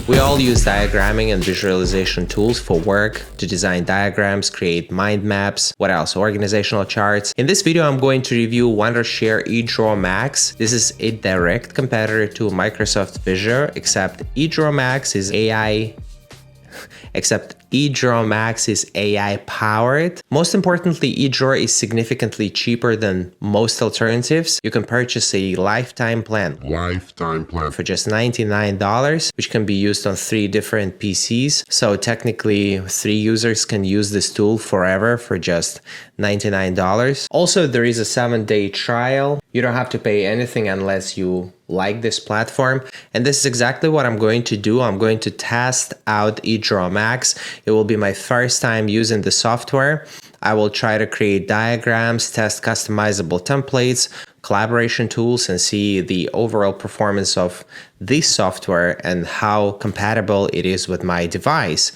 We all use diagramming and visualization tools for work, to design diagrams, create mind maps, what else? Organizational charts. In this video, I'm going to review Wondershare EdrawMax. This is a direct competitor to Microsoft Visio, except EdrawMax is AI powered. Most importantly, Edraw is significantly cheaper than most alternatives. You can purchase a lifetime plan for just $99, which can be used on 3 different PCs. So technically 3 users can use this tool forever for just $99. Also, there is a 7-day trial. You don't have to pay anything unless you like this platform. And this is exactly what I'm going to do. I'm going to test out EdrawMax. It will be my first time using the software. I will try to create diagrams, test customizable templates, collaboration tools, and see the overall performance of this software and how compatible it is with my device.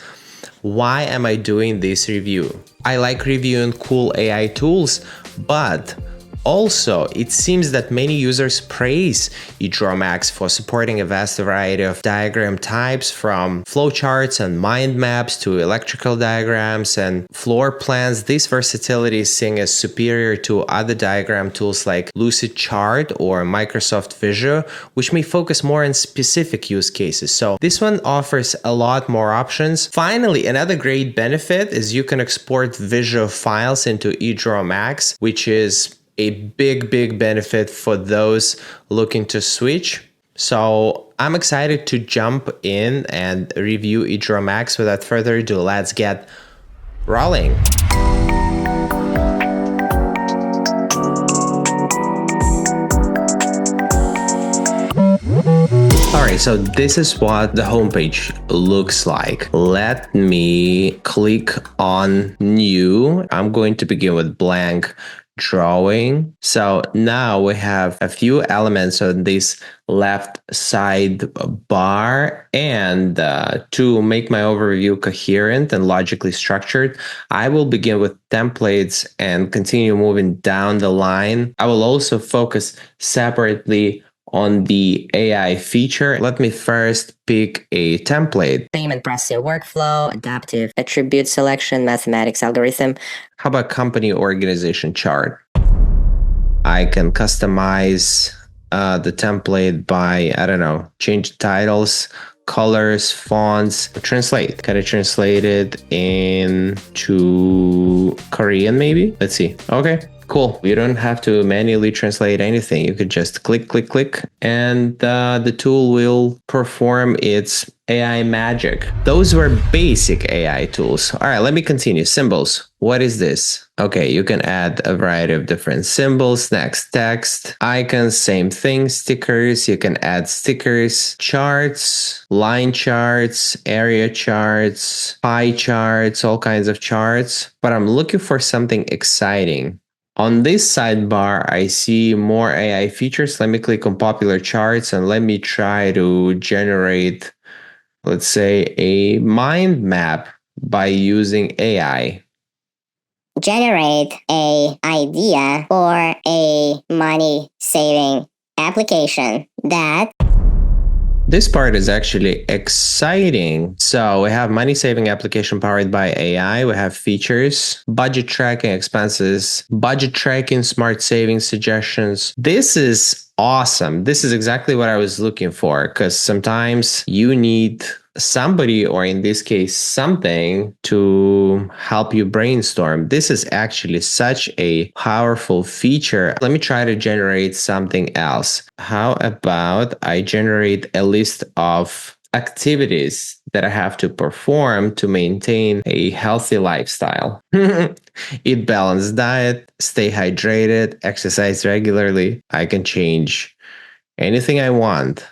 Why am I doing this review? I like reviewing cool AI tools, but also, it seems that many users praise EdrawMax for supporting a vast variety of diagram types, from flowcharts and mind maps to electrical diagrams and floor plans. This versatility is seen as superior to other diagram tools like Lucidchart or Microsoft Visio, which may focus more on specific use cases. So this one offers a lot more options. Finally, another great benefit is you can export Visio files into EdrawMax, which is a big benefit for those looking to switch. So I'm excited to jump in and review EdrawMax. Without further ado, let's get rolling. Alright, so this is what the homepage looks like. Let me click on new. I'm going to begin with blank drawing. So now we have a few elements on this left side bar, and to make my overview coherent and logically structured, I will begin with templates and continue moving down the line. I will also focus separately on the AI feature. Let me first pick a template. Same impressive workflow, adaptive attribute selection, mathematics algorithm. How about company organization chart? I can customize the template by, I don't know, change titles, colors, fonts, translate. Can I translate it into Korean maybe? Let's see. Okay. Cool. You don't have to manually translate anything. You could just click, and the tool will perform its AI magic. Those were basic AI tools. All right, let me continue. Symbols. What is this? Okay, you can add a variety of different symbols. Next, text, icons, same thing. Stickers, you can add stickers, charts, line charts, area charts, pie charts, all kinds of charts. But I'm looking for something exciting. On this sidebar, I see more AI features. Let me click on popular charts and let me try to generate, let's say, a mind map by using AI. Generate an idea for a money-saving application that... This part is actually exciting. So we have money saving application powered by AI. We have features, budget tracking expenses, budget tracking, smart saving suggestions. This is awesome. This is exactly what I was looking for, because sometimes you need somebody, or in this case, something to help you brainstorm. This is actually such a powerful feature. Let me try to generate something else. How about I generate a list of activities that I have to perform to maintain a healthy lifestyle? Eat balanced diet, stay hydrated, exercise regularly. I can change anything I want.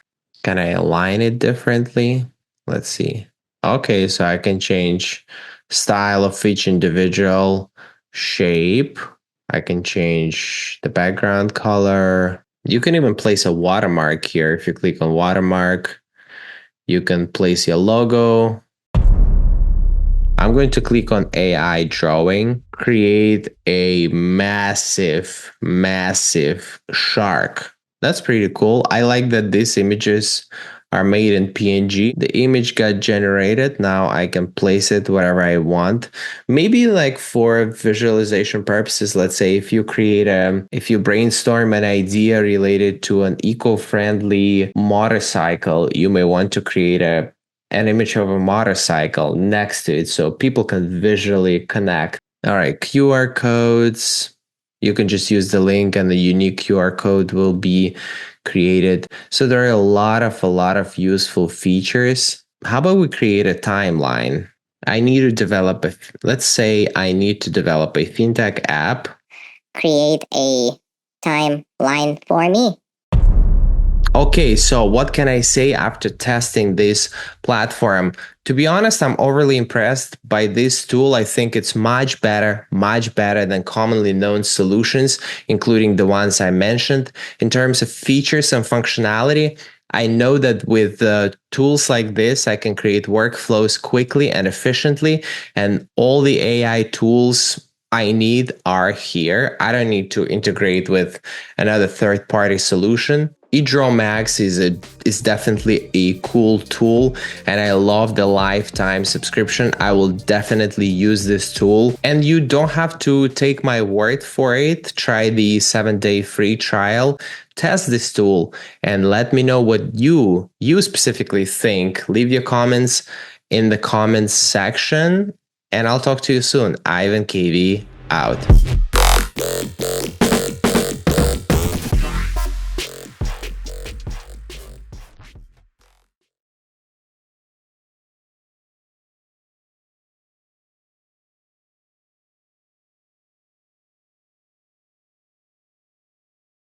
Can I align it differently? Let's see. Okay, so I can change style of each individual, shape. I can change the background color. You can even place a watermark here. If you click on watermark, you can place your logo. I'm going to click on AI drawing, create a massive shark. That's pretty cool. I like that these images are made in PNG. The image got generated. Now I can place it wherever I want. Maybe like for visualization purposes, let's say if you brainstorm an idea related to an eco-friendly motorcycle, you may want to create an image of a motorcycle next to it so people can visually connect. All right, QR codes. You can just use the link and the unique QR code will be created. So there are a lot of useful features. How about we create a timeline? Let's say I need to develop a fintech app. Create a timeline for me. Okay, so what can I say after testing this platform? To be honest, I'm overly impressed by this tool. I think it's much better than commonly known solutions, including the ones I mentioned. In terms of features and functionality, I know that with tools like this, I can create workflows quickly and efficiently, and all the AI tools I need are here. I don't need to integrate with another third-party solution. EdrawMax is definitely a cool tool, and I love the lifetime subscription. I will definitely use this tool, and you don't have to take my word for it. Try the 7-day free trial. Test this tool and let me know what you specifically think. Leave your comments in the comments section, and I'll talk to you soon. Ivan KV out.